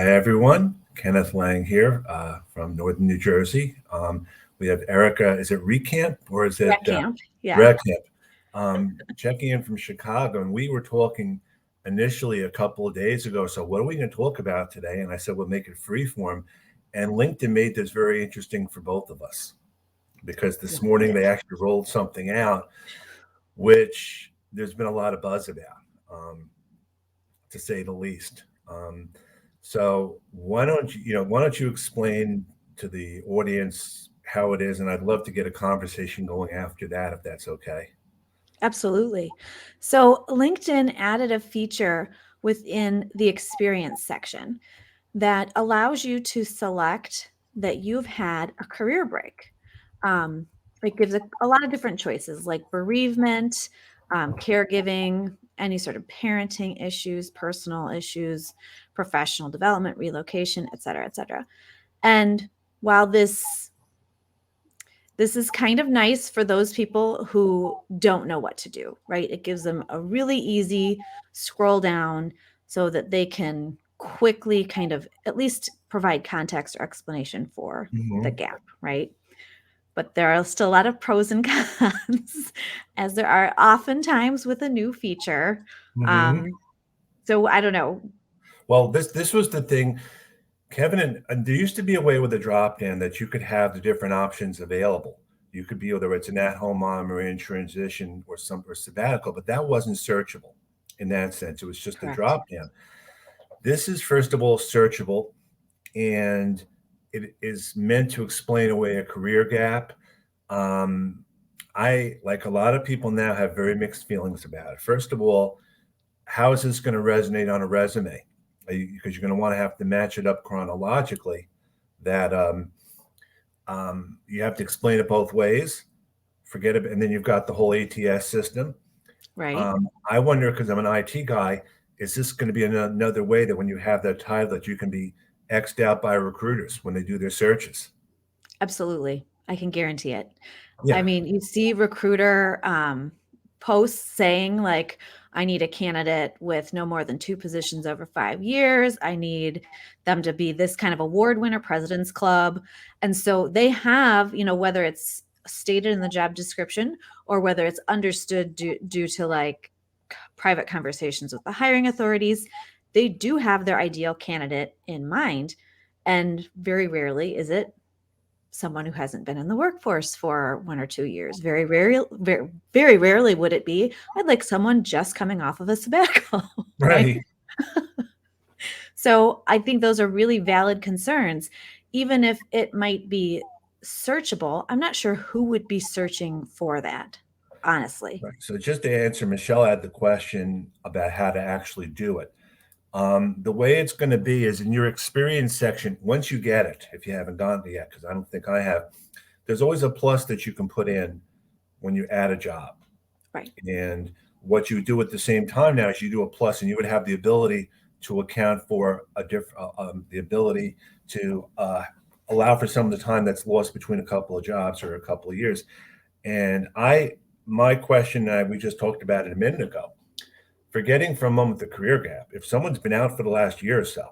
Hi, everyone. Kenneth Lang here from Northern New Jersey. We have Erica, is it Recamp or is it Reckamp. Yeah. Reckamp? Checking in from Chicago. And we were talking initially a couple of days ago. So, what are we going to talk about today? And I said, we'll make it free form. And LinkedIn made this very interesting for both of us because this Yes, it morning they did. actually rolled something out, which there's been a lot of buzz about. To say the least. So why don't you explain to the audience how it is, and I'd love to get a conversation going after that, if that's okay. Absolutely. So LinkedIn added a feature within the experience section that allows you to select that you've had a career break. Um, it gives a lot of different choices like bereavement, caregiving, any sort of parenting issues, personal issues, professional development, relocation, et cetera, et cetera. And while this is kind of nice for those people who don't know what to do, right? It gives them a really easy scroll down so that they can quickly kind of at least provide context or explanation for the Hmm. gap, right? But there are still a lot of pros and cons, as there are oftentimes with a new feature. Hmm. Um, so I don't know. Well, this was the thing, Kevin, and there used to be a way with a drop down that you could have the different options available. You could be whether it's an at-home mom or in transition or some or sabbatical, but that wasn't searchable in that sense. It was just a Correct. drop down. This is first of all searchable, and it is meant to explain away a career gap. Um, I, like a lot of people now, have very mixed feelings about it. First of all, how is this going to resonate on a resume? Because you're going to want to have to match it up chronologically. That you have to explain it both ways. Forget it, and then you've got the whole ATS system. Right. I wonder, because I'm an IT guy, is this going to be another way that when you have that title that you can be xed out by recruiters when they do their searches? Absolutely. I can guarantee it. I Yeah. mean, you see recruiter posts saying, like, I need a candidate with no more than two positions over 5 years. I need them to be this kind of award winner, President's Club. And so they have, whether it's stated in the job description or whether it's understood due to like private conversations with the hiring authorities, they do have their ideal candidate in mind. And very rarely is it someone who hasn't been in the workforce for 1 or 2 years. Very rarely would it be, I'd like someone just coming off of a sabbatical, right? Right. So I think those are really valid concerns. Even if it might be searchable, I'm not sure who would be searching for that, honestly. Right. So just to answer, Michelle had the question about how to actually do it. The way it's going to be is in your experience section. Once you get it, if you haven't gotten it yet, because I don't think I have, there's always a plus that you can put in when you add a job. Right. And what you do at the same time now is you do a plus, and you would have the ability to account for the ability to allow for some of the time that's lost between a couple of jobs or a couple of years. And my question, we just talked about it a minute ago, forgetting for a moment the career gap. If someone's been out for the last year or so,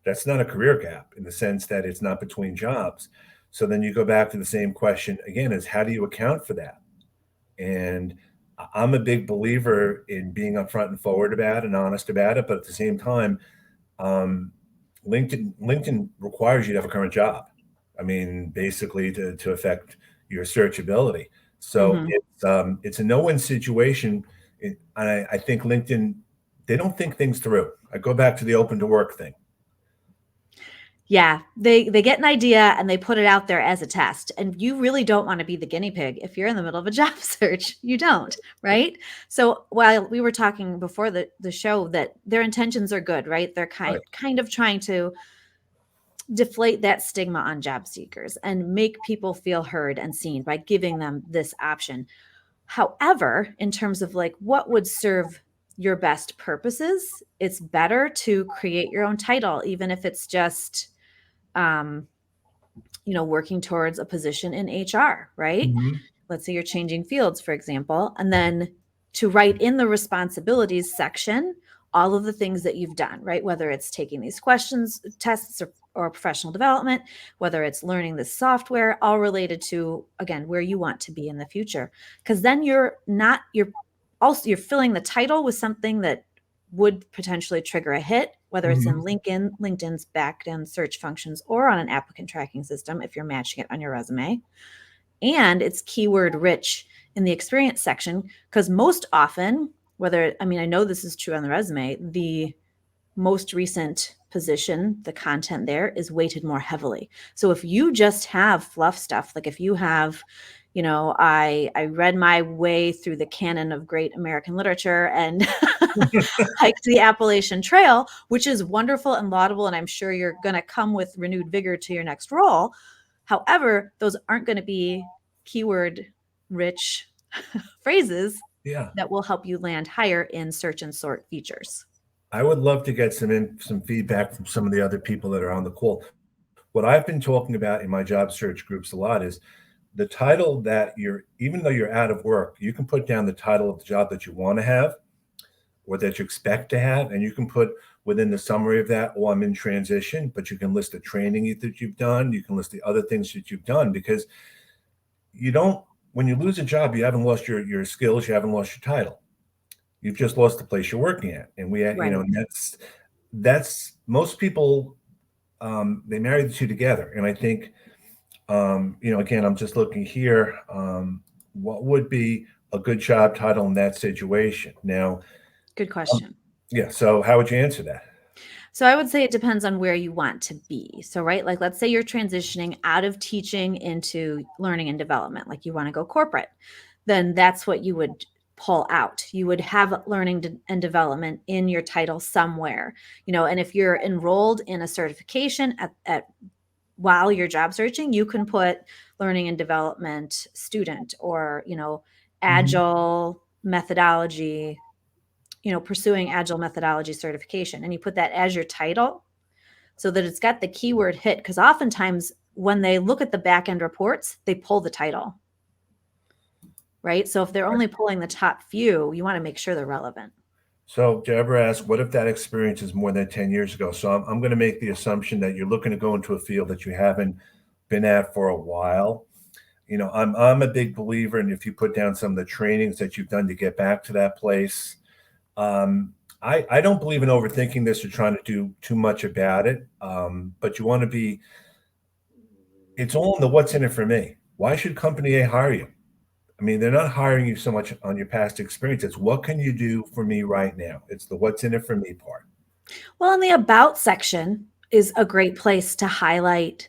that's not a career gap in the sense that it's not between jobs. So then you go back to the same question again: is how do you account for that? And I'm a big believer in being upfront and forward about it and honest about it. But at the same time, um, LinkedIn requires you to have a current job. I mean, basically to affect your searchability. So Hmm. it's a no-win situation. I think LinkedIn, they don't think things through. I go back to the open to work thing. Yeah, they get an idea and they put it out there as a test. And you really don't want to be the guinea pig if you're in the middle of a job search. You don't, right? So while we were talking before the show that their intentions are good, right? They're Right. kind of trying to deflate that stigma on job seekers and make people feel heard and seen by giving them this option. However, in terms of like what would serve your best purposes, it's better to create your own title, even if it's just um, working towards a position in HR, right? Mhm. Let's say you're changing fields, for example, and then to write in the responsibilities section all of the things that you've done, right? Whether it's taking these questions, tests, or professional development, whether it's learning this software, all related to, again, where you want to be in the future. Because then you're filling the title with something that would potentially trigger a hit, whether it's in LinkedIn's back-end search functions or on an applicant tracking system if you're matching it on your resume. And it's keyword rich in the experience section, because most often, I know this is true on the resume, the most recent position, the content there is weighted more heavily. So if you just have fluff stuff, like if you have, I read my way through the canon of great American literature and hiked the Appalachian Trail, which is wonderful and laudable, and I'm sure you're going to come with renewed vigor to your next role. However, those aren't going to be keyword rich phrases that will help you land higher in search and sort features. I would love to get some feedback from some of the other people that are on the call. What I've been talking about in my job search groups a lot is the title that even though you're out of work, you can put down the title of the job that you want to have or that you expect to have. And you can put within the summary of that, I'm in transition, but you can list the training that you've done. You can list the other things that you've done, because when you lose a job, you haven't lost your skills. You haven't lost your title. You've just lost the place you're working at. And and that's most people, they marry the two together. And I think, again, I'm just looking here, what would be a good job title in that situation? Now, good question. So how would you answer that? So I would say it depends on where you want to be. So, right, like let's say you're transitioning out of teaching into learning and development, like you want to go corporate, then that's what you would pull out. You would have learning and development in your title somewhere, and if you're enrolled in a certification at while you're job searching, you can put learning and development student or, agile methodology, pursuing agile methodology certification. And you put that as your title so that it's got the keyword hit. Because oftentimes when they look at the back-end reports, they pull the title, right? So if they're only pulling the top few, you want to make sure they're relevant. So Deborah asked, what if that experience is more than 10 years ago? So I'm going to make the assumption that you're looking to go into a field that you haven't been at for a while. I'm a big believer in if you put down some of the trainings that you've done to get back to that place. I don't believe in overthinking this or trying to do too much about it. But you want to be, it's all in the what's in it for me. Why should company A hire you? I mean, they're not hiring you so much on your past experience. It's what can you do for me right now? It's the what's in it for me part. Well, in the about section is a great place to highlight,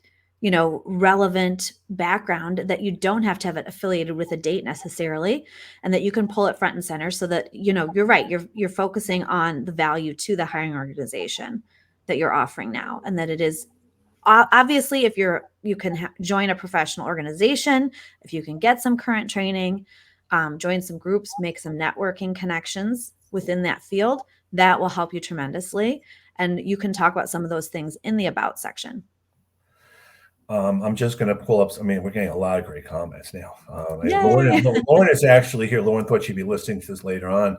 relevant background that you don't have to have it affiliated with a date necessarily, and that you can pull it front and center so that, you're right. You're focusing on the value to the hiring organization that you're offering now, and that it is obviously if you can join a professional organization, if you can get some current training, join some groups, make some networking connections within that field, that will help you tremendously. And you can talk about some of those things in the about section. I'm just going to pull up. We're getting a lot of great comments now. Lauren is actually here. Lauren thought she'd be listening to this later on.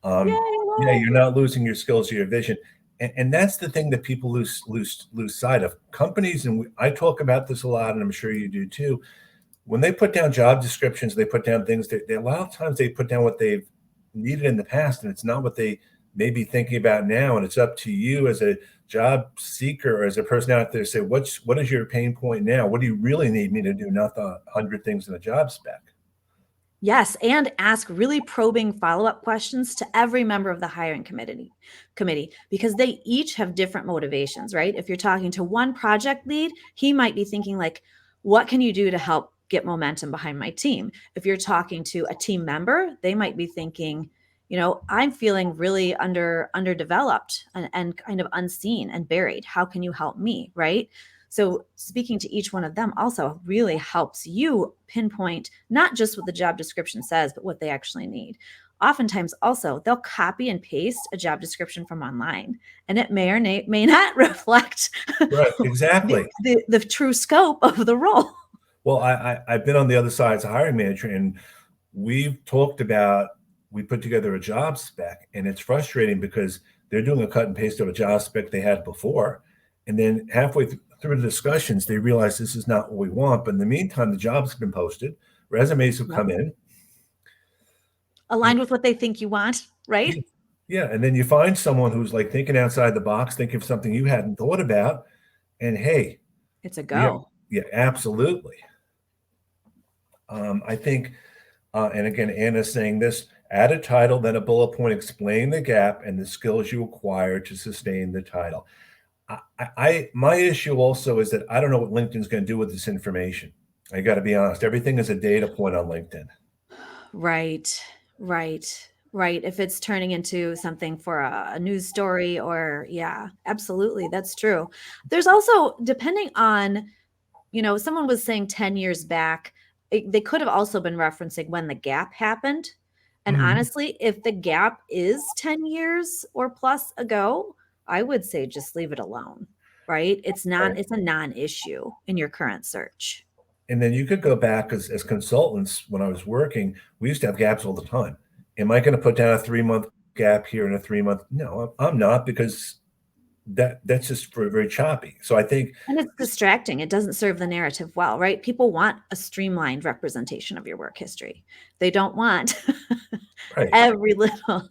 You're not losing your skills or your vision. And that's the thing that people lose sight of. Companies, and I talk about this a lot, and I'm sure you do too. When they put down job descriptions, they put down things that a lot of times they put down what they've needed in the past, and it's not what they may be thinking about now. And it's up to you as a job seeker or as a person out there to say, what is your pain point now? What do you really need me to do? Not the 100 things in a job spec. Yes, and ask really probing follow-up questions to every member of the hiring committee, because they each have different motivations, right? If you're talking to one project lead, he might be thinking like, what can you do to help get momentum behind my team? If you're talking to a team member, they might be thinking, I'm feeling really underdeveloped and kind of unseen and buried. How can you help me, right? So speaking to each one of them also really helps you pinpoint not just what the job description says, but what they actually need. Oftentimes also, they'll copy and paste a job description from online, and it may or may not reflect right, exactly the true scope of the role. Well, I've been on the other side as a hiring manager, and we've talked about we put together a job spec, and it's frustrating because they're doing a cut and paste of a job spec they had before. And then halfway through the discussions, they realize this is not what we want. But in the meantime, the job's been posted, resumes have come in. Aligned with what they think you want, right? Yeah. And then you find someone who's like thinking outside the box, thinking of something you hadn't thought about. And hey, it's a go. Yeah, absolutely. I think, and again, Anna's saying this, add a title, then a bullet point, explain the gap and the skills you acquire to sustain the title. My issue also is that I don't know what LinkedIn's going to do with this information. I got to be honest. Everything is a data point on LinkedIn. Right. If it's turning into something for a news story or yeah, absolutely. That's true. There's also, depending on, someone was saying 10 years back, they could have also been referencing when the gap happened. And honestly, if the gap is 10 years or plus ago, I would say just leave it alone, right? It's a non-issue in your current search. And then you could go back as consultants. When I was working, we used to have gaps all the time. Am I going to put down a 3-month gap here and a 3-month? No, I'm not, because that's just very choppy. So I think, and it's distracting. It doesn't serve the narrative well, right? People want a streamlined representation of your work history. They don't want every little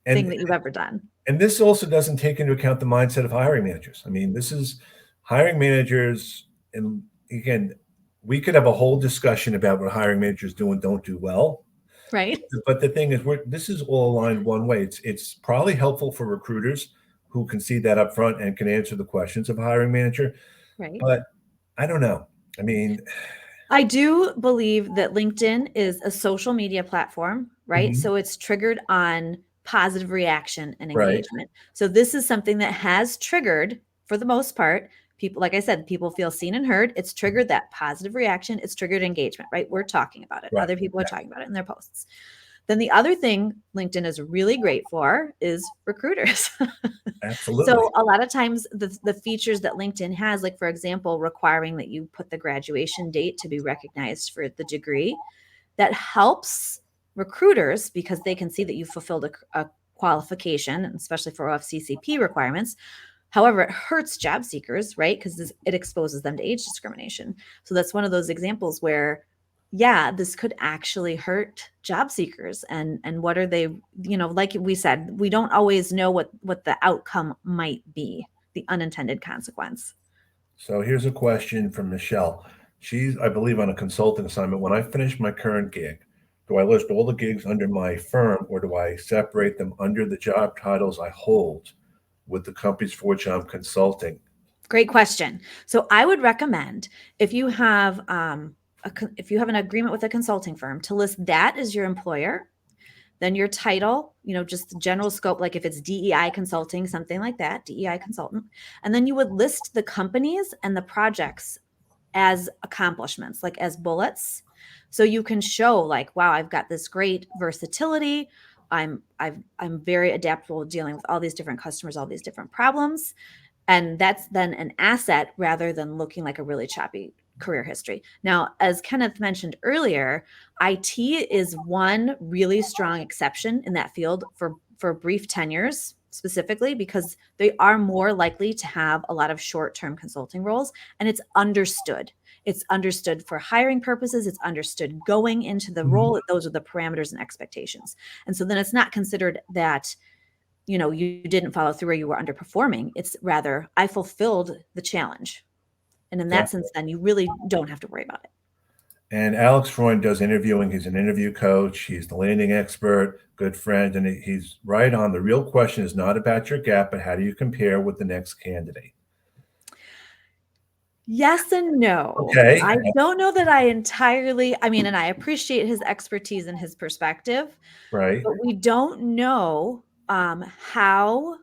thing that you've ever done. And this also doesn't take into account the mindset of hiring managers. I mean, this is hiring managers, and again, we could have a whole discussion about what hiring managers do and don't do well. Right. But the thing is, this is all aligned one way. It's probably helpful for recruiters who can see that up front and can answer the questions of a hiring manager. Right. But I don't know. I mean, I do believe that LinkedIn is a social media platform, right? Mm-hmm. So it's triggered on positive reaction and engagement. Right. So this is something that has triggered, for the most part, people, like I said, people feel seen and heard. It's triggered that positive reaction. It's triggered engagement, right? We're talking about it. Right. Other people are talking about it in their posts. Then the other thing LinkedIn is really great for is recruiters. Absolutely. So a lot of times the features that LinkedIn has, like, for example, requiring that you put the graduation date to be recognized for the degree, that helps recruiters because they can see that you fulfilled a qualification, especially for OFCCP requirements. However, it hurts job seekers, right? Because it exposes them to age discrimination. So that's one of those examples where, yeah, this could actually hurt job seekers. And what are they, like we said, we don't always know what the outcome might be, the unintended consequence. So here's a question from Michelle. She's, I believe, on a consulting assignment. When I finish my current gig, do I list all the gigs under my firm, or do I separate them under the job titles I hold with the companies for which I'm consulting? Great question. So I would recommend, if you have if you have an agreement with a consulting firm, to list that as your employer, then your title, just the general scope, like if it's DEI consulting, something like that, DEI consultant. And then you would list the companies and the projects as accomplishments, like as bullets. So you can show, like, wow, I've got this great versatility. I'm very adaptable dealing with all these different customers, all these different problems. And that's then an asset rather than looking like a really choppy career history. Now, as Kenneth mentioned earlier, IT is one really strong exception in that field for brief tenures specifically, because they are more likely to have a lot of short-term consulting roles, and it's understood. It's understood for hiring purposes. It's understood going into the role. Those are the parameters and expectations. And so then it's not considered that, you didn't follow through or you were underperforming. It's rather, I fulfilled the challenge. And in that sense, then you really don't have to worry about it. And Alex Freund does interviewing. He's an interview coach. He's the landing expert, good friend. And he's right on. The real question is not about your gap, but how do you compare with the next candidate? Yes and no. Okay. I don't know that I entirely, and I appreciate his expertise and his perspective. Right. But we don't know how,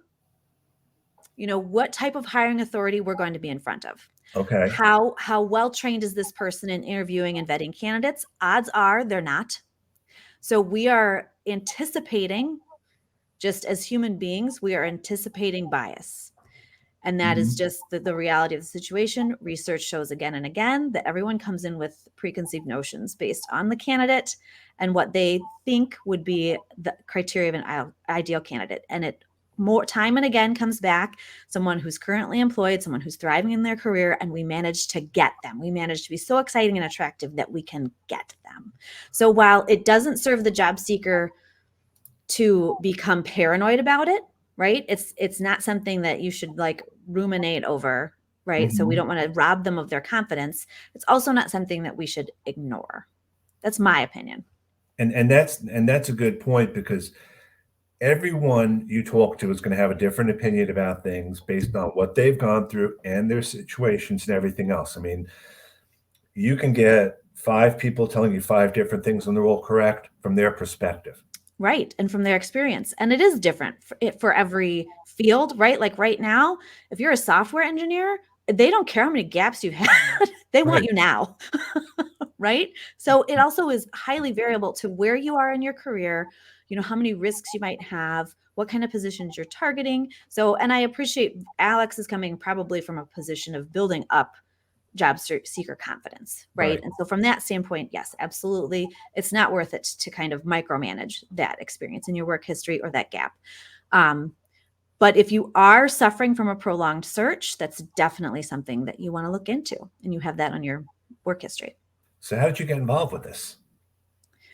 what type of hiring authority we're going to be in front of. Okay. How well trained is this person in interviewing and vetting candidates? Odds are they're not. So we are anticipating, just as human beings, we are anticipating bias. And that is just the reality of the situation. Research shows again and again that everyone comes in with preconceived notions based on the candidate and what they think would be the criteria of an ideal candidate. And it more time and again comes back, someone who's currently employed, someone who's thriving in their career, and we manage to get them. We manage to be so exciting and attractive that we can get them. So while it doesn't serve the job seeker to become paranoid about it, right? It's not something that you should like ruminate over, right? So we don't want to rob them of their confidence. It's also not something that we should ignore. That's my opinion. And that's a good point, because everyone you talk to is going to have a different opinion about things based on what they've gone through and their situations and everything else. I mean, you can get 5 people telling you 5 different things and they're all correct from their perspective. Right. And from their experience. And it is different for every field, right? Like right now, if you're a software engineer, they don't care how many gaps you've had. They want you now. Right. So it also is highly variable to where you are in your career, you know, how many risks you might have, what kind of positions you're targeting. So, and I appreciate Alex is coming probably from a position of building up job seeker confidence, right? And so from that standpoint, yes, absolutely. It's not worth it to kind of micromanage that experience in your work history or that gap. But if you are suffering from a prolonged search, that's definitely something that you want to look into, and you have that on your work history. So how did you get involved with this?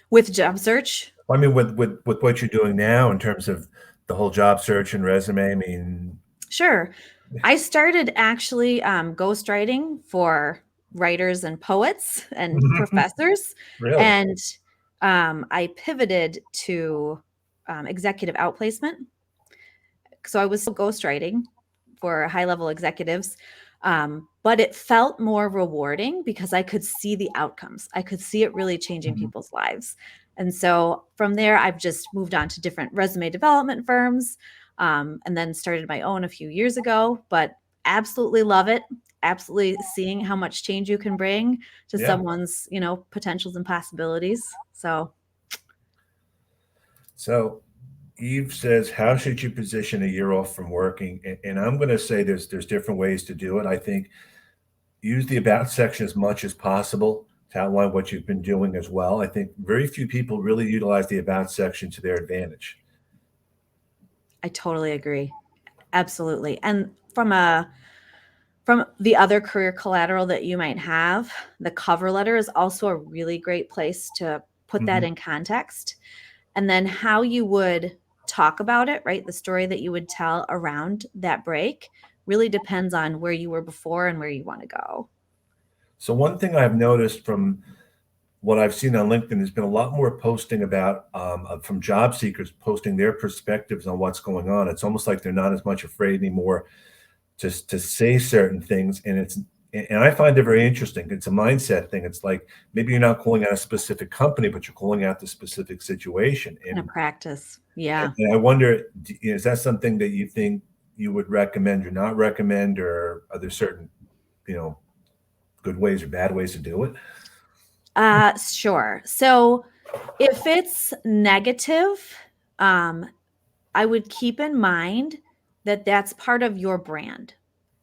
With job search? I mean, with what you're doing now in terms of the whole job search and resume, I mean. Sure. I started actually ghostwriting for writers and poets and professors. Really? And I pivoted to executive outplacement. So I was still ghostwriting for high-level executives, but it felt more rewarding because I could see the outcomes. I could see it really changing people's lives. And so from there, I've just moved on to different resume development firms, and then started my own a few years ago, but absolutely love it. Absolutely seeing how much change you can bring to someone's, you know, potentials and possibilities. So Eve says, how should you position a year off from working? And I'm going to say there's different ways to do it. I think use the about section as much as possible to outline what you've been doing as well. I think very few people really utilize the about section to their advantage. I totally agree. Absolutely. And from the other career collateral that you might have, the cover letter is also a really great place to put that in context. And then how you would talk about it, right? The story that you would tell around that break really depends on where you were before and where you want to go. So one thing I've noticed from what I've seen on LinkedIn has been a lot more posting about from job seekers posting their perspectives on what's going on. It's almost like they're not as much afraid anymore to say certain things, and I find it very interesting. It's a mindset thing. It's like maybe you're not calling out a specific company, but you're calling out the specific situation In a practice. Yeah. And I wonder, is that something that you think you would recommend or not recommend, or are there certain, you know, good ways or bad ways to do it? Sure. So if it's negative, I would keep in mind that that's part of your brand,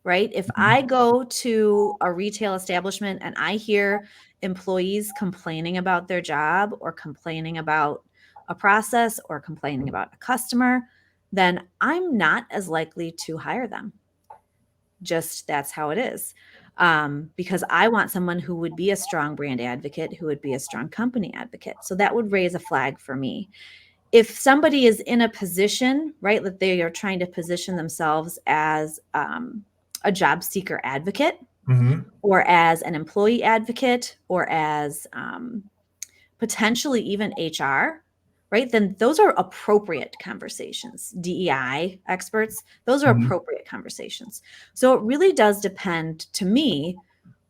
right? If I go to a retail establishment and I hear employees complaining about their job or complaining about a process or complaining about a customer, then I'm not as likely to hire them. Just that's how it is. Because I want someone who would be a strong brand advocate, who would be a strong company advocate. So that would raise a flag for me. If somebody is in a position, right, that they are trying to position themselves as a job seeker advocate, or as an employee advocate, or as potentially even HR, right, then those are appropriate conversations. DEI experts, those are appropriate conversations. So it really does depend, to me,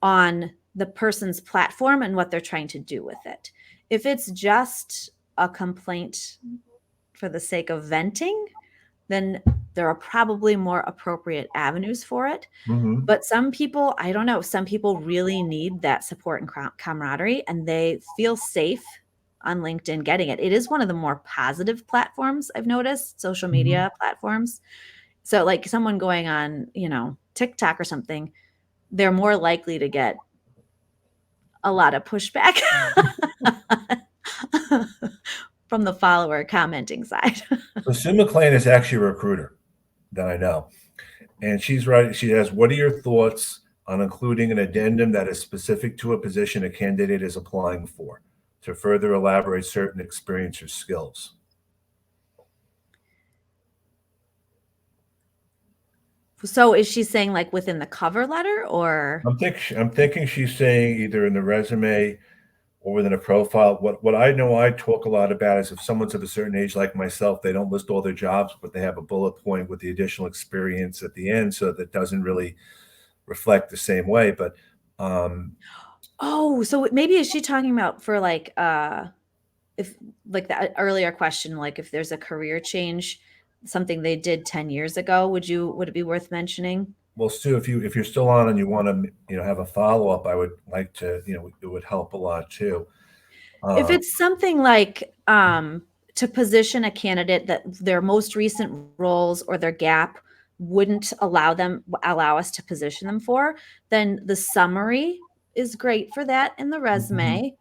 on the person's platform and what they're trying to do with it. If it's just a complaint for the sake of venting, then there are probably more appropriate avenues for it. But some people, I don't know, some people really need that support and camaraderie, and they feel safe on LinkedIn getting it. It is one of the more positive platforms I've noticed, social media platforms. So like someone going on, TikTok or something, they're more likely to get a lot of pushback from the follower commenting side. So Sue McLean is actually a recruiter that I know. And she's right. She has, what are your thoughts on including an addendum that is specific to a position a candidate is applying for to further elaborate certain experience or skills? So is she saying like within the cover letter or? I'm thinking she's saying either in the resume or within a profile. What I know I talk a lot about is if someone's of a certain age like myself, they don't list all their jobs, but they have a bullet point with the additional experience at the end, so that doesn't really reflect the same way. But Oh, so maybe is she talking about for like if like the earlier question, like if there's a career change, something they did 10 years ago, would it be worth mentioning? well, Stu, if you're still on and you want to have a follow up, I would like to, it would help a lot too. If Um, it's something like to position a candidate that their most recent roles or their gap wouldn't allow us to position them for, then the summary is great for that in the mhm, resume,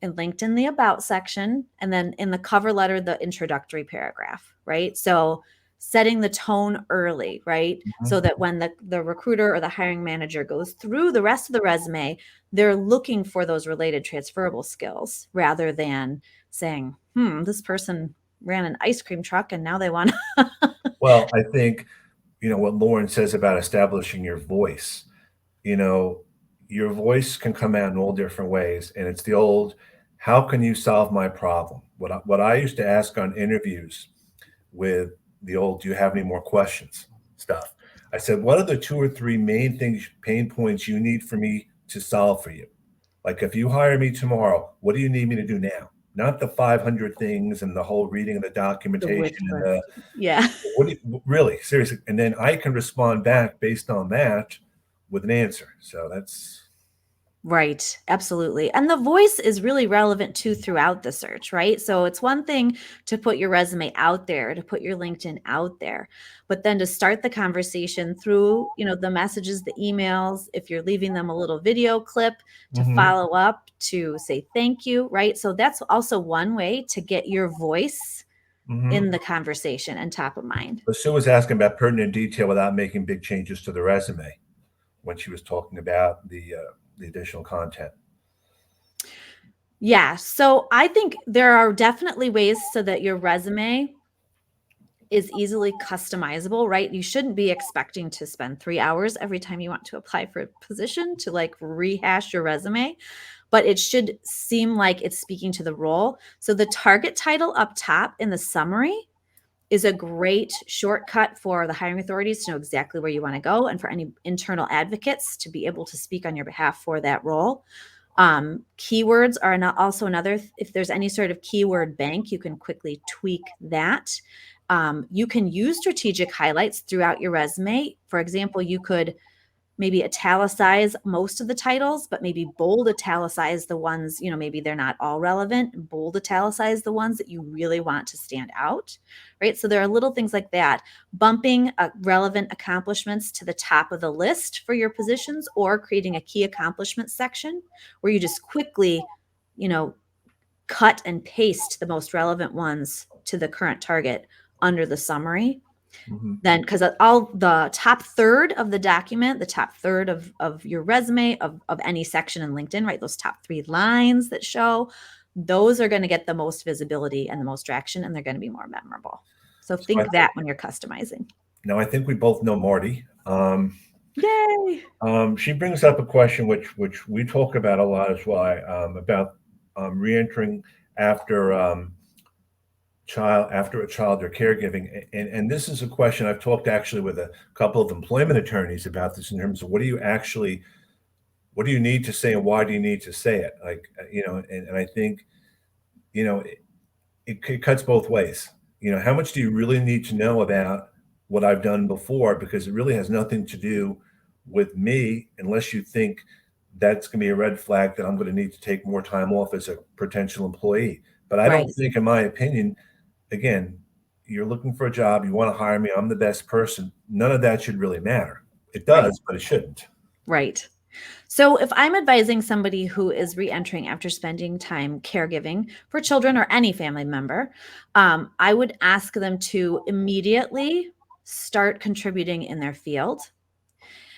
and linked in the about section, and then in the cover letter, the introductory paragraph, right? So setting the tone early, right? mhm. So that when the recruiter or the hiring manager goes through the rest of the resume, they're looking for those related transferable skills rather than saying, this person ran an ice cream truck and now they want to. Well, I think, what Lauren says about establishing your voice, you know, your voice can come out in all different ways. And it's the old, how can you solve my problem? What I used to ask on interviews with the old, do you have any more questions stuff? I said, what are the two or three main things, pain points you need for me to solve for you? Like if you hire me tomorrow, what do you need me to do now? Not the 500 things and the whole reading of the The wish documentation and list. Yeah. what do you, really seriously. And then I can respond back based on that with an answer. So that's, Right, absolutely. And the voice is really relevant too throughout the search, right? So it's one thing to put your resume out there, to put your LinkedIn out there, but then to start the conversation through, the messages, the emails, if you're leaving them a little video clip to mhm, follow up, to say thank you, right? So that's also one way to get your voice mhm. in the conversation and top of mind. But Sue was asking about pertinent detail without making big changes to the resume when she was talking about the additional content. Yeah, so I think there are definitely ways so that your resume is easily customizable, right? You shouldn't be expecting to spend 3 hours every time you want to apply for a position to like rehash your resume, but it should seem like it's speaking to the role. So the target title up top in the summary is a great shortcut for the hiring authorities to know exactly where you want to go and for any internal advocates to be able to speak on your behalf for that role. Keywords are also another, if there's any sort of keyword bank, you can quickly tweak that. You can use strategic highlights throughout your resume. For example, you could maybe italicize most of the titles, but maybe bold italicize the ones, maybe they're not all relevant, bold italicize the ones that you really want to stand out, right? So there are little things like that, bumping relevant accomplishments to the top of the list for your positions or creating a key accomplishments section where you just quickly, cut and paste the most relevant ones to the current target under the summary. Mhm. Then, because all the top third of the document, the top third of your resume, of any section in LinkedIn, right? Those top 3 lines that show, those are going to get the most visibility and the most traction, and they're going to be more memorable. So So I think think that when you're customizing. now I think we both know Marty. Yay. She brings up a question which we talk about a lot as well, about reentering after after a child or caregiving. And this is a question I've talked actually with a couple of employment attorneys about this in terms of what do you need to say and why do you need to say it? Like, and I think, it cuts both ways. How much do you really need to know about what I've done before? Because it really has nothing to do with me unless you think that's going to be a red flag that I'm going to need to take more time off as a potential employee. But I Right. don't think, in my opinion, again, you're looking for a job, you want to hire me, I'm the best person. None of that should really matter. It Right. does, but it shouldn't. Right. So if I'm advising somebody who is reentering after spending time caregiving for children or any family member, I would ask them to immediately start contributing in their field.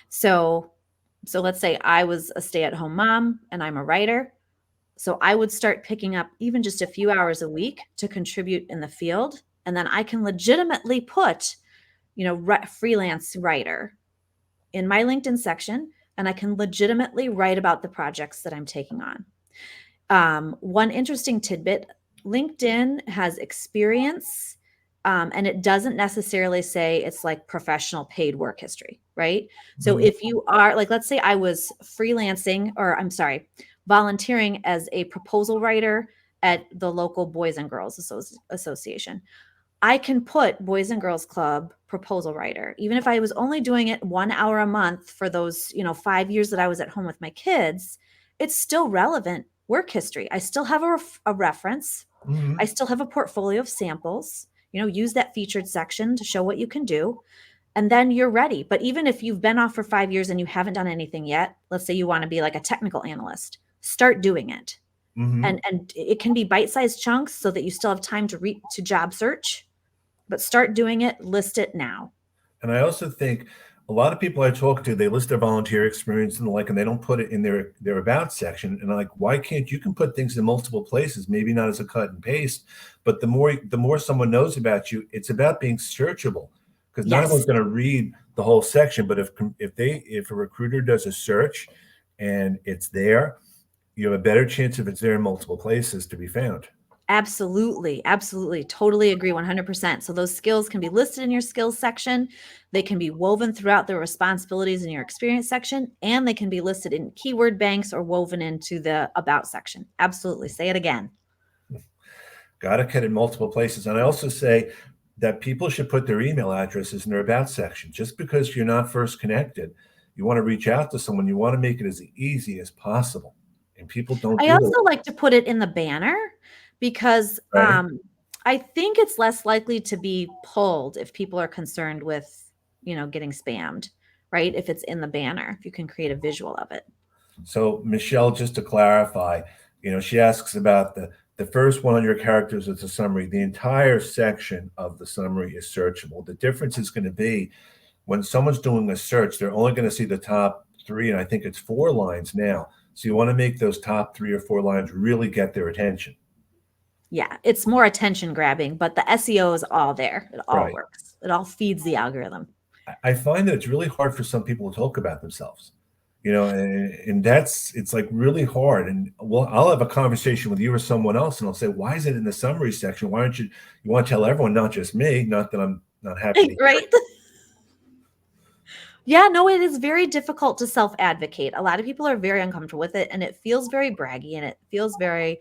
So let's say I was a stay-at-home mom and I'm a writer. So I would start picking up even just a few hours a week to contribute in the field. And then I can legitimately put, freelance writer in my LinkedIn section, and I can legitimately write about the projects that I'm taking on. One interesting tidbit, LinkedIn has experience, and it doesn't necessarily say it's like professional paid work history, right? So Mhm. if you are like, let's say I was freelancing, or I'm sorry, volunteering as a proposal writer at the local Boys and Girls Association. I can put Boys and Girls Club proposal writer, even if I was only doing it 1 hour a month for those, 5 years that I was at home with my kids, it's still relevant work history. I still have a reference. I Mhm. still have a portfolio of samples, use that featured section to show what you can do. And then you're ready. But even if you've been off for 5 years and you haven't done anything yet, let's say you want to be like a technical analyst, start doing it. Mhm. And it can be bite-sized chunks so that you still have time to job search, but start doing it, list it now. And I also think a lot of people I talk to, they list their volunteer experience and the like, and they don't put it in their about section. And I'm like, why can't you can put things in multiple places? Maybe not as a cut and paste, but the more someone knows about you, it's about being searchable. Because not everyone's Yes, going to read the whole section, but if a recruiter does a search and it's there, you have a better chance if it's there in multiple places to be found. absolutely. Absolutely. Totally agree 100%. So those skills can be listed in your skills section. They can be woven throughout the responsibilities in your experience section, and they can be listed in keyword banks or woven into the about section. Absolutely. Say it again. Got to cut in multiple places. And I also say that people should put their email addresses in their about section. Just because you're not first connected, you want to reach out to someone, you want to make it as easy as possible. And people don't I do it, also like to put it in the banner because right? I think it's less likely to be pulled if people are concerned with, getting spammed, right? If it's in the banner, if you can create a visual of it. So Michelle, just to clarify, she asks about the first 100 characters of the summary. The entire section of the summary is searchable. The difference is going to be when someone's doing a search, they're only going to see the top three, and I think it's 4 lines now. So you want to make those top 3 or 4 lines really get their attention. Yeah, it's more attention grabbing, but the SEO is all there. It all Right. works. It all feeds the algorithm. I find that it's really hard for some people to talk about themselves, and it's like really hard. And well, I'll have a conversation with you or someone else, and I'll say, "Why is it in the summary section? Why aren't you want to tell everyone, not just me? Not that I'm not happy to hear Right? Yeah, no, it is very difficult to self-advocate. A lot of people are very uncomfortable with it, and it feels very braggy, and it feels very,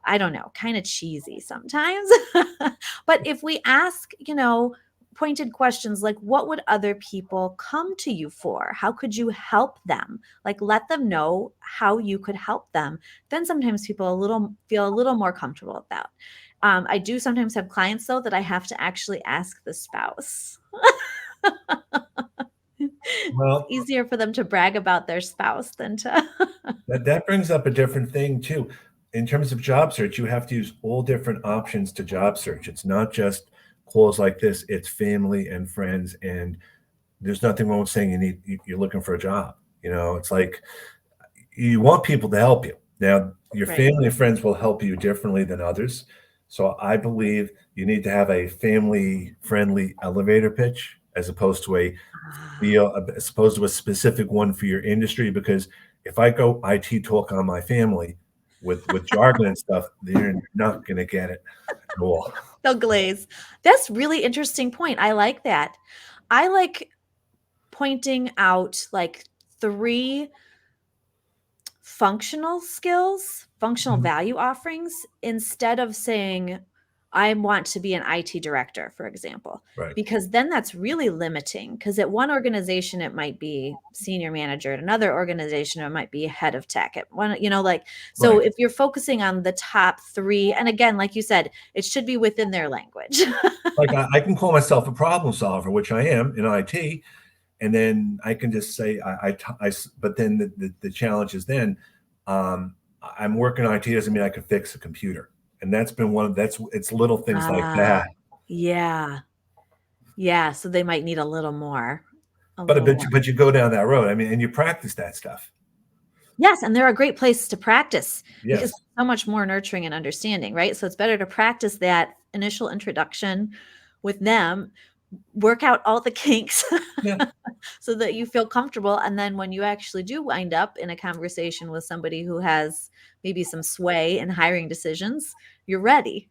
I don't know, kind of cheesy sometimes. But if we ask, pointed questions like, what would other people come to you for? How could you help them? Like, let them know how you could help them. Then sometimes people feel a little more comfortable with that. I do sometimes have clients though that I have to actually ask the spouse. It's Well, easier for them to brag about their spouse than to. that brings up a different thing too. In terms of job search, you have to use all different options to job search. It's not just calls like this, it's family and friends. And there's nothing wrong with saying you're looking for a job. It's like you want people to help you. Now, your Right. family and friends will help you differently than others. So I believe you need to have a family friendly elevator pitch as opposed to Ah. as opposed to a specific one for your industry. Because if I go IT talk on my family with jargon and stuff, they're not going to get it at all. They'll glaze. That's really interesting point. I like that. I like pointing out like 3 functional skills, functional Mhm. value offerings instead of saying, I want to be an IT director, for example, Right. because then that's really limiting. Because at one organization, it might be senior manager. At another organization, it might be head of tech. At one, so Right. if you're focusing on the top three, and again, like you said, it should be within their language. Like I can call myself a problem solver, which I am in IT, and then I can just say but then the challenge is then I'm working in IT doesn't mean I can fix a computer, and that's been it's little things like Ah, that. yeah. Yeah. So they might need a little more. A But little more. but you go down that road. I mean, and you practice that stuff. Yes, and they're a great place to practice because Yes. so much more nurturing and understanding, right? So it's better to practice that initial introduction with them, work out all the kinks Yeah. so that you feel comfortable. And then when you actually do wind up in a conversation with somebody who has maybe some sway in hiring decisions, you're ready.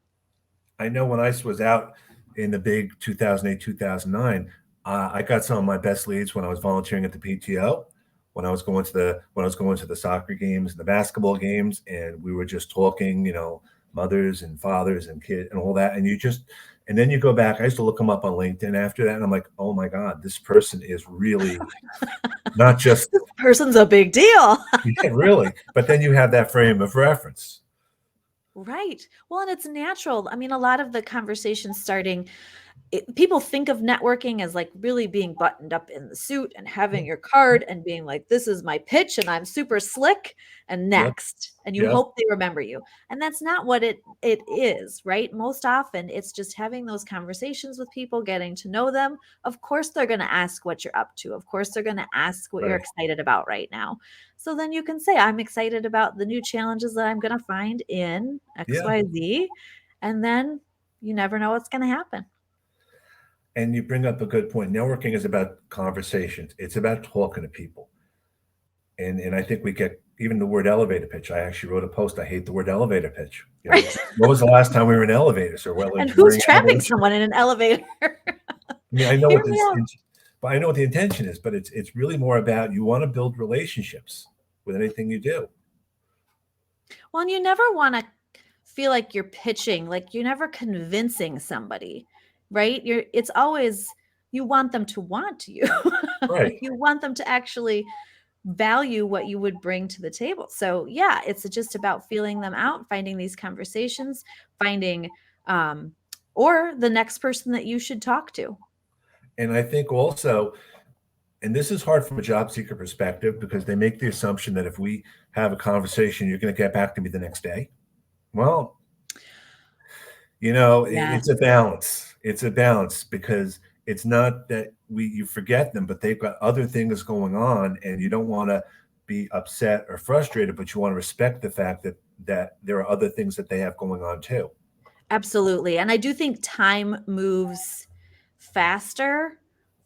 I know when I was out in the big 2008, 2009, I got some of my best leads when I was volunteering at the PTO, when I was going to the soccer games and the basketball games, and we were just talking, mothers and fathers and kids and all that. And then you go back. I used to look them up on LinkedIn after that, and I'm like, oh my God, this person is really not just This person's a big deal. yeah, really. But then you have that frame of reference. Right. Well, and it's natural. I mean, a lot of the conversations people think of networking as like really being buttoned up in the suit and having your card and being like, this is my pitch and I'm super slick and Yep. next. And you Yep. hope they remember you. And that's not what it is, right? Most often it's just having those conversations with people, getting to know them. Of course, they're going to ask what you're up to. Of course, they're going to ask what you're Right. excited about right now. So then you can say, I'm excited about the new challenges that I'm going to find in Yeah. XYZ. And then you never know what's going to happen. And you bring up a good point. Networking is about conversations. It's about talking to people. And I think we get even the word elevator pitch. I actually wrote a post. I hate the word elevator pitch. Right. When was the last time we were in elevators or well And who's during trapping elevators? someone in an elevator? I mean, I know Hear what me this, out. but I know what the intention is. But it's really more about you want to build relationships with anything you do. Well, and you never want to feel like you're pitching, like you're never convincing somebody, right? It's always you want them to want you. Right. You want them to actually value what you would bring to the table. So yeah, it's just about feeling them out, finding these conversations, finding or the next person that you should talk to. And I think also, and this is hard from a job seeker perspective because they make the assumption that if we have a conversation, you're going to get back to me the next day. Well, Yes. it's a balance. It's a balance because it's not that you forget them, but they've got other things going on, and you don't want to be upset or frustrated, but you want to respect the fact that there are other things that they have going on too. Absolutely. And I do think time moves faster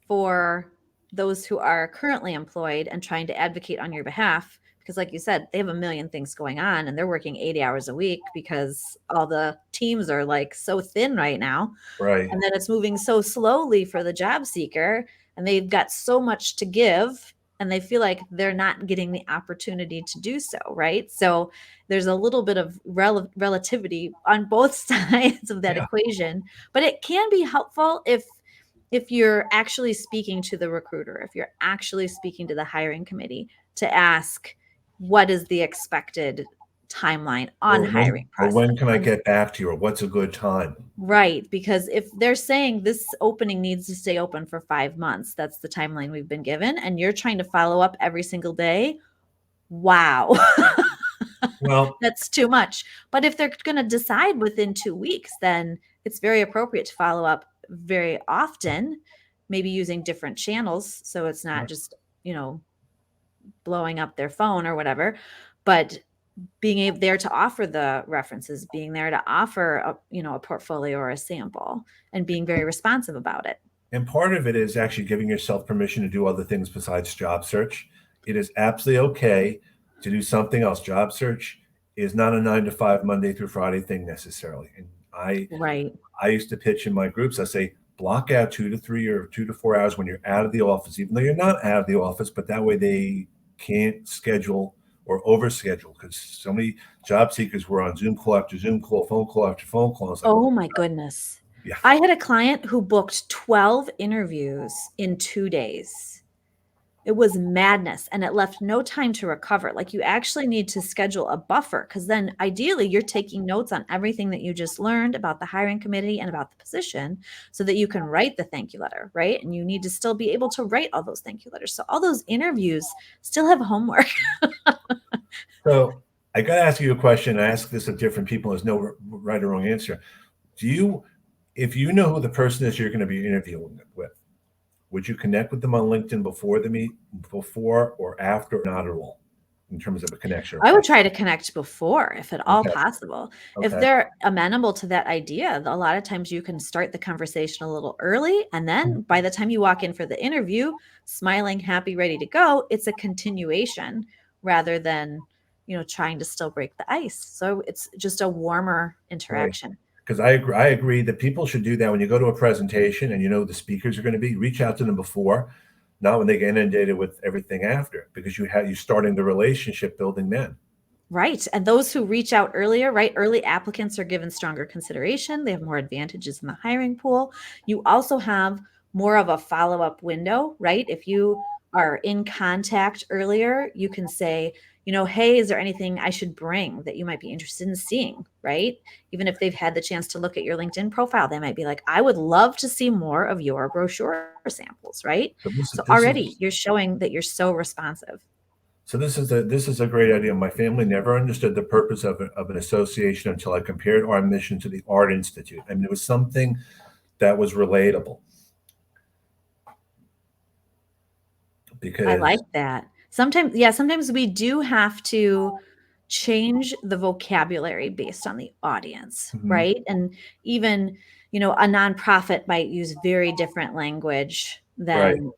for those who are currently employed and trying to advocate on your behalf. Because, like you said, they have a million things going on and they're working 80 hours a week because all the teams are like so thin right now. Right. And then it's moving so slowly for the job seeker and they've got so much to give and they feel like they're not getting the opportunity to do so, right? So there's a little bit of relativity on both sides of that Yeah. equation, but it can be helpful if you're actually speaking to the recruiter, if you're actually speaking to the hiring committee to ask what is the expected timeline on hiring process. Or when can I get back to you? Or what's a good time? Right. Because if they're saying this opening needs to stay open for 5 months, that's the timeline we've been given, and you're trying to follow up every single day. Wow. Well, That's too much. But if they're going to decide within 2 weeks, then it's very appropriate to follow up very often, maybe using different channels. So it's not just, blowing up their phone or whatever, but being there to offer the references, being there to offer a portfolio or a sample and being very responsive about it. and part of it is actually giving yourself permission to do other things besides job search. It is absolutely okay to do something else. Job search is not a 9 to 5 Monday through Friday thing necessarily. And Right. I used to pitch in my groups. I say block out 2 to 3 or 2 to 4 hours when you're out of the office, even though you're not out of the office, but that way they can't schedule or overscheduled because so many job seekers were on Zoom call after Zoom call, phone call after phone call. It's like, Oh my goodness. yeah. I had a client who booked 12 interviews in 2 days. It was madness, and it left no time to recover. Like, you actually need to schedule a buffer, because then ideally you're taking notes on everything that you just learned about the hiring committee and about the position so that you can write the thank you letter, right? And you need to still be able to write all those thank you letters. So all those interviews still have homework. So I got to ask you a question. I ask this of different people. There's no right or wrong answer. If you know who the person is you're going to be interviewing with, would you connect with them on LinkedIn before or after? Not at all, in terms of a connection. I would try to connect before, if at all Okay. possible. If Okay. they're amenable to that idea, a lot of times you can start the conversation a little early. And then by the time you walk in for the interview, smiling, happy, ready to go, it's a continuation rather than, trying to still break the ice. So it's just a warmer interaction. Because I agree that people should do that when you go to a presentation and you know the speakers are going to be. Reach out to them before, not when they get inundated with everything after, because you're starting the relationship building then. Right. And those who reach out earlier, right? Early applicants are given stronger consideration. They have more advantages in the hiring pool. You also have more of a follow-up window, right? If you are in contact earlier, you can say, hey, is there anything I should bring that you might be interested in seeing, right? Even if they've had the chance to look at your LinkedIn profile, they might be like, I would love to see more of your brochure samples, right? So already you're showing that you're so responsive. So this is a great idea. My family never understood the purpose of an association until I compared our mission to the Art Institute. I mean, it was something that was relatable. Because I like that. Sometimes we do have to change the vocabulary based on the audience, right? And even, a nonprofit might use very different language than,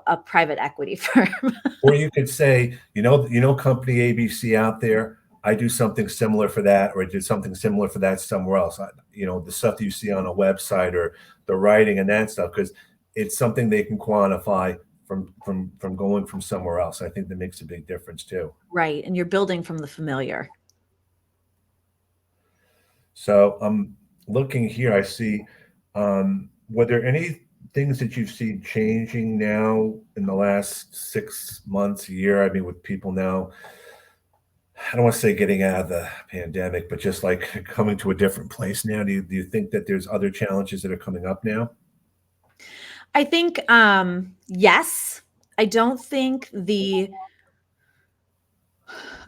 a private equity firm. Or you could say, company ABC out there, I do something similar for that, or I did something similar for that somewhere else. The stuff that you see on a website or the writing and that stuff, because it's something they can quantify from going from somewhere else. I think that makes a big difference too. Right. And you're building from the familiar. So I'm looking here. I see, were there any things that you've seen changing now in the last 6 months, a year? I mean, with people now, I don't want to say getting out of the pandemic, but just like coming to a different place now. Do you think that there's other challenges that are coming up now? I think, yes. I don't think the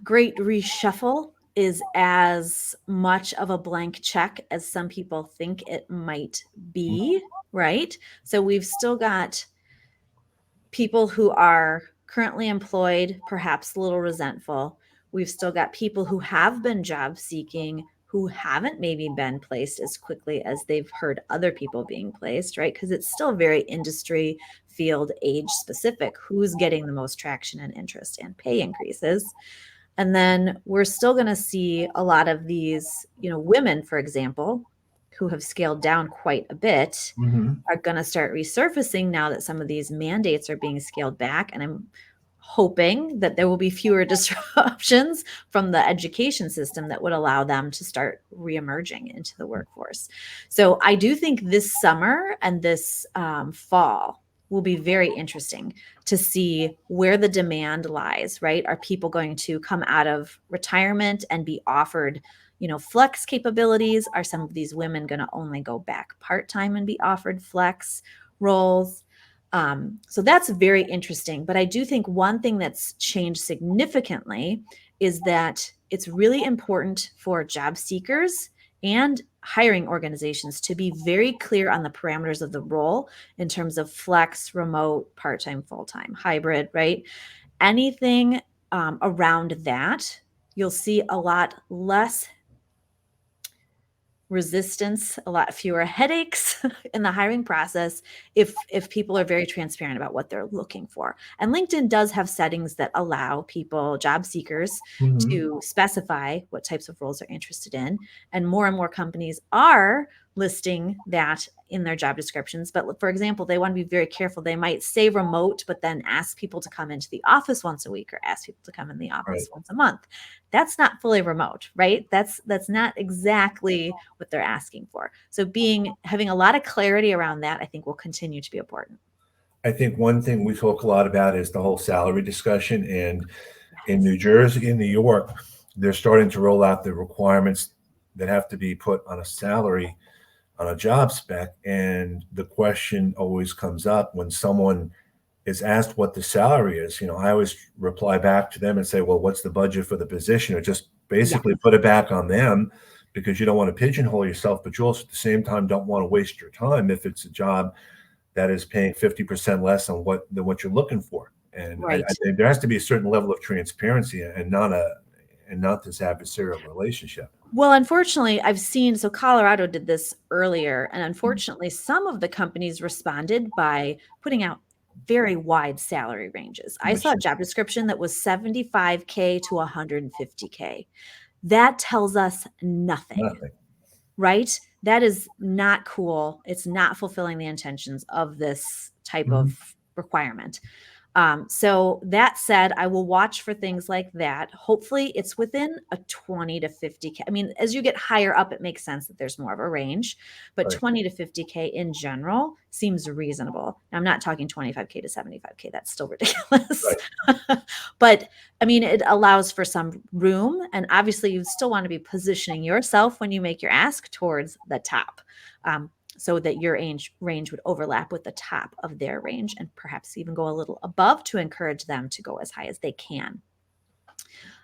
great reshuffle is as much of a blank check as some people think it might be, right? So we've still got people who are currently employed, perhaps a little resentful. We've still got people who have been job seeking who haven't maybe been placed as quickly as they've heard other people being placed, right? Because it's still very industry, field, age specific. Who's getting the most traction and interest and pay increases? And then we're still going to see a lot of these, women, for example, who have scaled down quite a bit, are going to start resurfacing now that some of these mandates are being scaled back. And I'm hoping that there will be fewer disruptions from the education system that would allow them to start reemerging into the workforce. So I do think this summer and this fall will be very interesting to see where the demand lies, right? Are people going to come out of retirement and be offered, flex capabilities? Are some of these women going to only go back part-time and be offered flex roles? So that's very interesting. But I do think one thing that's changed significantly is that it's really important for job seekers and hiring organizations to be very clear on the parameters of the role in terms of flex, remote, part-time, full-time, hybrid, right? Anything around that, you'll see a lot less resistance, a lot fewer headaches in the hiring process if people are very transparent about what they're looking for. And LinkedIn does have settings that allow people, job seekers, to specify what types of roles they're interested in. And more companies are listing that in their job descriptions. But for example, they want to be very careful. They might say remote, but then ask people to come into the office once a week or ask people to come in the office once a month. That's not fully remote, right? That's not exactly what they're asking for. So having a lot of clarity around that, I think, will continue to be important. I think one thing we talk a lot about is the whole salary discussion. And in New Jersey and New York, they're starting to roll out the requirements that have to be put on a salary on a job spec. And the question always comes up when someone is asked what the salary is. I always reply back to them and say, well, what's the budget for the position? Or just basically put it back on them, because you don't want to pigeonhole yourself, but you also at the same time don't want to waste your time if it's a job that is paying 50% less than what you're looking for. And I think there has to be a certain level of transparency and not this adversarial relationship. Well, unfortunately, I've seen, so Colorado did this earlier, and unfortunately, some of the companies responded by putting out very wide salary ranges. I saw a job description that was $75K to $150K. That tells us nothing. Right? That is not cool. It's not fulfilling the intentions of this type of requirement. So that said, I will watch for things like that. Hopefully it's within a 20 to 50K. I mean, as you get higher up, it makes sense that there's more of a range, but 20 to 50K in general seems reasonable. Now, I'm not talking 25K to 75K. That's still ridiculous. But I mean, it allows for some room. And obviously you still want to be positioning yourself when you make your ask towards the top. So that your range would overlap with the top of their range and perhaps even go a little above to encourage them to go as high as they can.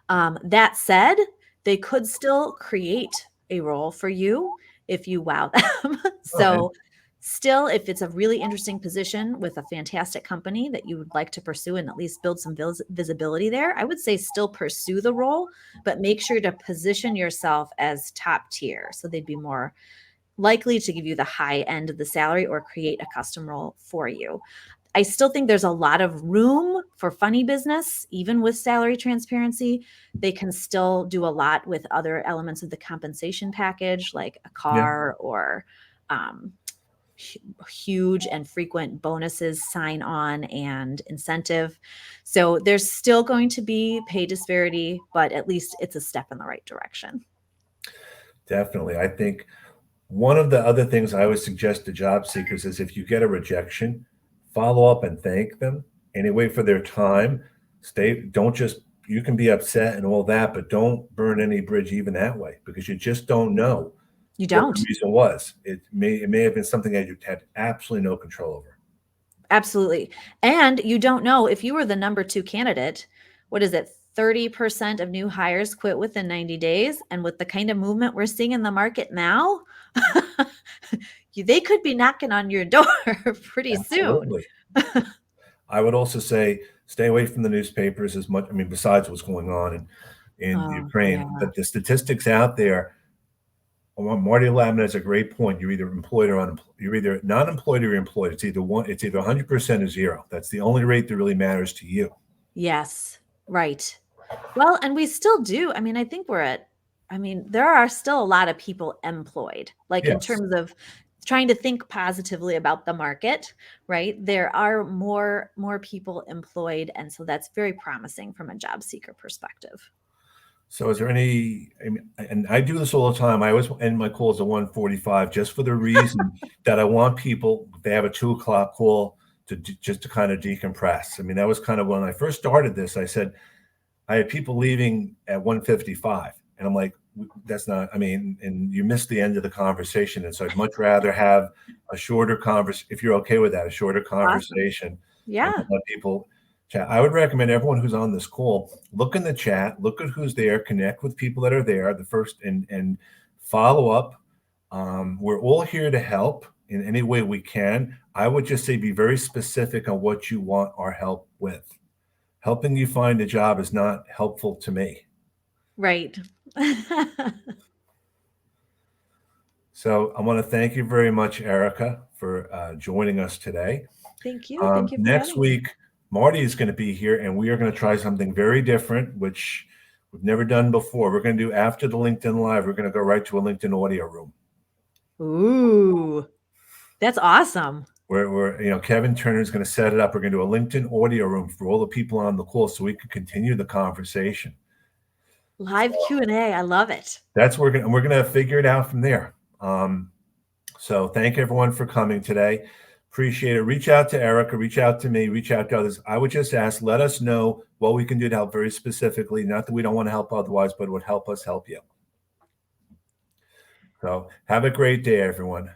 That said, they could still create a role for you if you wow them. So still, if it's a really interesting position with a fantastic company that you would like to pursue and at least build some visibility there, I would say still pursue the role, but make sure to position yourself as top tier. So they'd be more likely to give you the high end of the salary or create a custom role for you. I still think there's a lot of room for funny business, even with salary transparency. They can still do a lot with other elements of the compensation package, like a car or huge and frequent bonuses, sign on, and incentive. So there's still going to be pay disparity, but at least it's a step in the right direction. Definitely. I think one of the other things I always suggest to job seekers is if you get a rejection, follow up and thank them anyway for their time. You can be upset and all that, but don't burn any bridge even that way, because you just don't know what the reason was. It may have been something that you had absolutely no control over. Absolutely. And you don't know if you were the number 2 candidate, what is it? 30% of new hires quit within 90 days. And with the kind of movement we're seeing in the market now, they could be knocking on your door pretty soon. I would also say stay away from the newspapers as much. I mean, besides what's going on in Ukraine, but the statistics out there. Marty Labman has a great point. You're either employed or unemployed. You're either not employed or you're employed. It's either 100% or 0. That's the only rate that really matters to you. Yes. Right. Well, and we still do. I mean, I think there are still a lot of people employed, like in terms of trying to think positively about the market, right? There are more people employed. And so that's very promising from a job seeker perspective. So is there and I do this all the time. I always end my calls at 1:45 just for the reason that I want people, if they have a 2:00 call, just to kind of decompress. I mean, that was kind of when I first started this. I said, I had people leaving at 1:55 and I'm like, that's not, and you missed the end of the conversation. And so I'd much rather have a shorter conversation, if you're okay with that, a shorter conversation. Awesome. And let people chat. I would recommend everyone who's on this call, look in the chat, look at who's there, connect with people that are there, and follow up. We're all here to help in any way we can. I would just say be very specific on what you want our help with. Helping you find a job is not helpful to me. Right. So I want to thank you very much, Erica, for joining us today. Thank you. Thank you for next week, Marty is going to be here, and we are going to try something very different, which we've never done before. We're going to do after the LinkedIn Live. We're going to go right to a LinkedIn audio room. Ooh, that's awesome. We're Kevin Turner is going to set it up. We're going to do a LinkedIn audio room for all the people on the call so we can continue the conversation. Live Q&A. I love it. That's we're going to figure it out from there. So thank everyone for coming today. Appreciate it. Reach out to Erica, reach out to me, reach out to others. I would just ask, let us know what we can do to help very specifically. Not that we don't want to help otherwise, but it would help us help you. So have a great day, everyone.